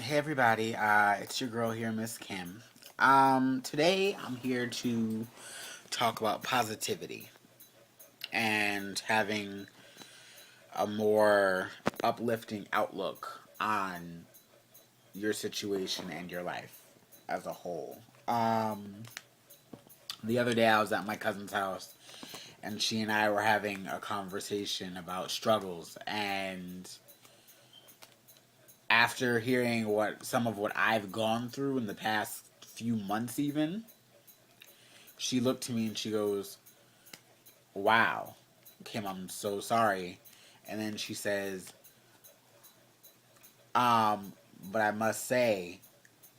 Hey everybody, it's your girl here, Miss Kim. Today I'm here to talk about positivity and having a more uplifting outlook on your situation and your life as a whole. The other day I was at my cousin's house and she and I were having a conversation about struggles, and after hearing what I've gone through in the past few months even, she looked to me and she goes, "Wow, Kim, I'm so sorry." And then she says, um, "But I must say,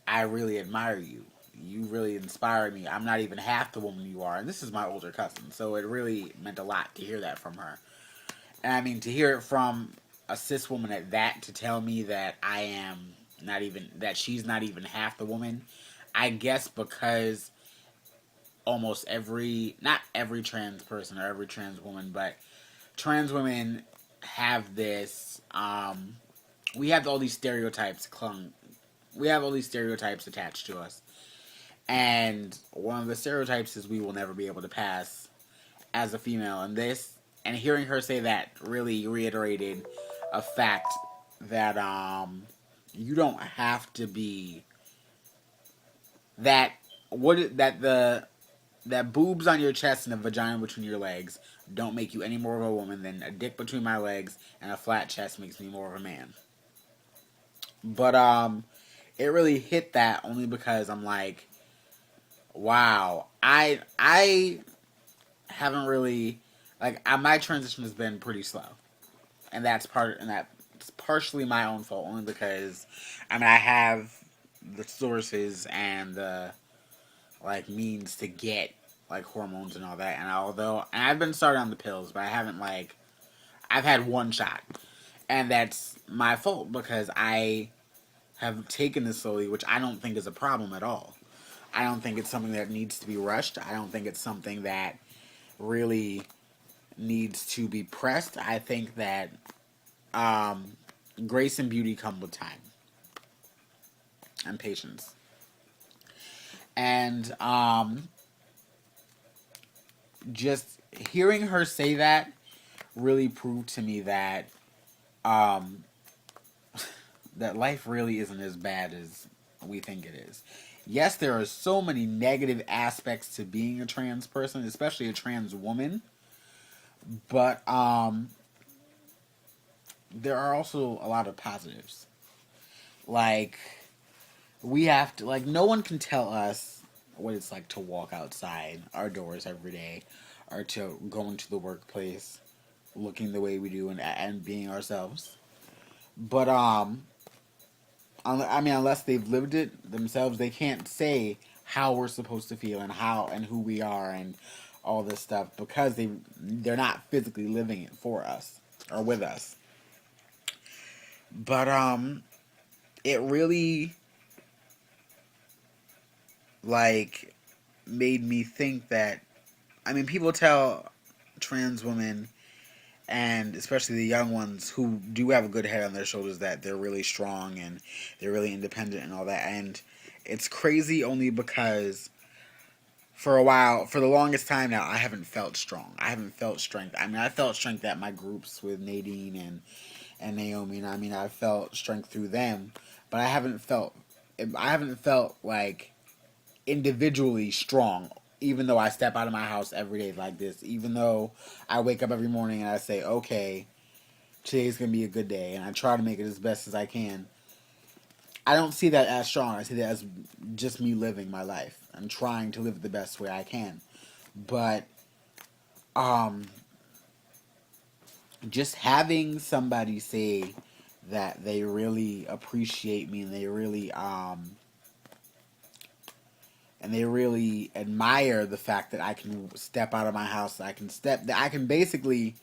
I really admire you. You really inspire me. I'm not even half the woman you are." And this is my older cousin, so it really meant a lot to hear that from her. And I mean, to hear it from a cis woman at that, to tell me that I am not even, that she's not even half the woman. I guess because almost every, not every trans person or every trans woman, but trans women have this, we have all these stereotypes clung, we have all these stereotypes attached to us. And one of the stereotypes is we will never be able to pass as a female. And this, and hearing her say that really reiterated a fact that, you don't have to be that, that that boobs on your chest and a vagina between your legs don't make you any more of a woman than a dick between my legs and a flat chest makes me more of a man. But it really hit that only because I'm like, wow, I haven't really, like, my transition has been pretty slow, and that's partially my own fault, only because I mean I have the sources and the like means to get like hormones and all that. And I've been started on the pills, but I haven't, like, I've had one shot, and that's my fault because I have taken this slowly, which I don't think is a problem at all. I don't think it's something that needs to be rushed. I don't think it's something that really needs to be pressed. I think that um, grace and beauty come with time and patience. And just hearing her say that really proved to me that um, that life really isn't as bad as we think it is. Yes, there are so many negative aspects to being a trans person, especially a trans woman, but there are also a lot of positives. Like, we have to, like, no one can tell us what it's like to walk outside our doors every day or to go into the workplace looking the way we do and being ourselves. But I mean, unless they've lived it themselves, they can't say how we're supposed to feel and how and who we are and all this stuff because they're not physically living it for us or with us. But it really, like, made me think that, I mean, people tell trans women, and especially the young ones who do have a good head on their shoulders, that they're really strong and they're really independent and all that. And it's crazy only because for a while, for the longest time now, I haven't felt strong. I haven't felt strength. I mean, I felt strength at my groups with Nadine and Naomi, and I mean, I felt strength through them, but I haven't felt like individually strong. Even though I step out of my house every day like this, even though I wake up every morning and I say, okay, today's gonna be a good day, and I try to make it as best as I can. I don't see that as strong. I see that as just me living my life. I'm trying to live it the best way I can. But um, just having somebody say that they really appreciate me and they really admire the fact that I can step out of my house, that I can basically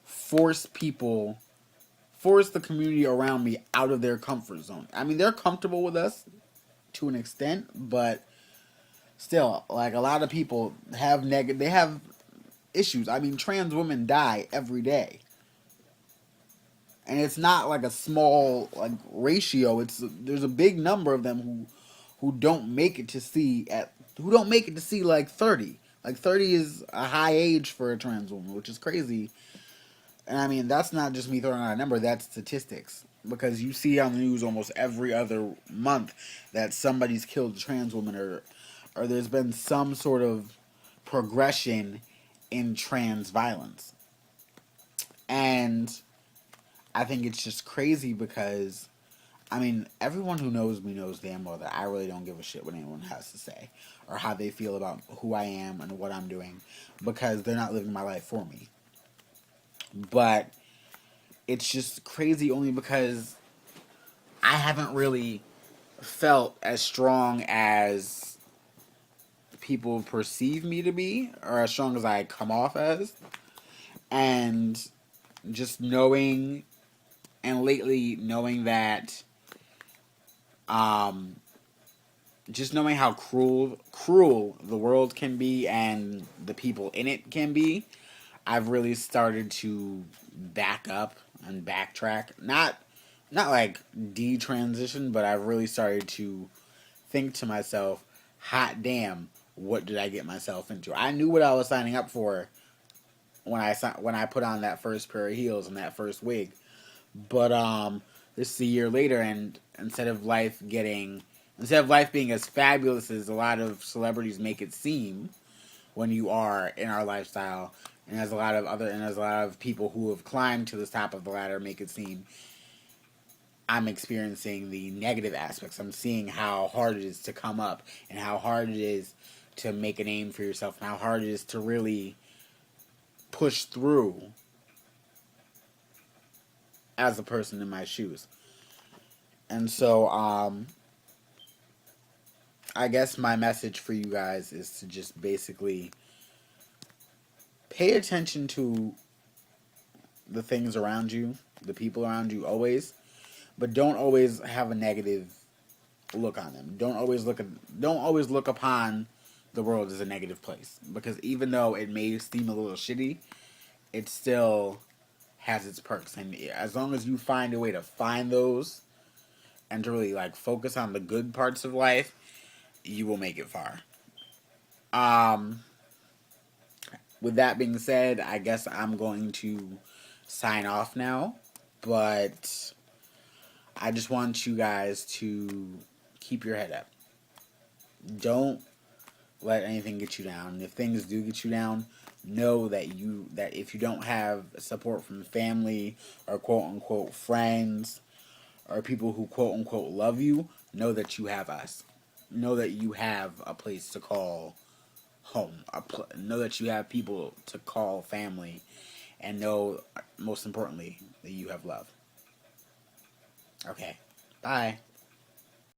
force people, force the community around me out of their comfort zone. I mean, they're comfortable with us to an extent, but still, like, a lot of people have they have issues. I mean, trans women die every day, and it's not like a small like ratio. There's a big number of them who don't make it to see at who don't make it to see like 30. Like 30 is a high age for a trans woman, which is crazy. And I mean, that's not just me throwing out a number, that's statistics. Because you see on the news almost every other month that somebody's killed a trans woman, or there's been some sort of progression in trans violence. And I think it's just crazy because, I mean, everyone who knows me knows damn well that I really don't give a shit what anyone has to say or how they feel about who I am and what I'm doing, because they're not living my life for me. But it's just crazy only because I haven't really felt as strong as people perceive me to be, or as strong as I come off as. And just knowing, and lately knowing that, um, just knowing how cruel the world can be and the people in it can be, I've really started to back up and backtrack. Not like detransition, but I've really started to think to myself, hot damn, what did I get myself into? I knew what I was signing up for when I put on that first pair of heels and that first wig. But this is a year later, and instead of life being as fabulous as a lot of celebrities make it seem when you are in our lifestyle, and as a lot of people who have climbed to the top of the ladder make it seem, I'm experiencing the negative aspects. I'm seeing how hard it is to come up, and how hard it is to make a name for yourself, and how hard it is to really push through as a person in my shoes. And so, I guess my message for you guys is to just basically pay attention to the things around you, the people around you always, but don't always have a negative look on them. Don't always look upon the world as a negative place, because even though it may seem a little shitty, it still has its perks, and as long as you find a way to find those and to really like focus on the good parts of life, you will make it far. Um with that being said, I guess I'm going to sign off now, but I just want you guys to keep your head up. Don't let anything get you down. If things do get you down, know that if you don't have support from family or quote unquote friends or people who quote unquote love you, know that you have us. Know that you have a place to call home. Know that you have people to call family, and know, most importantly, that you have love. Okay, bye.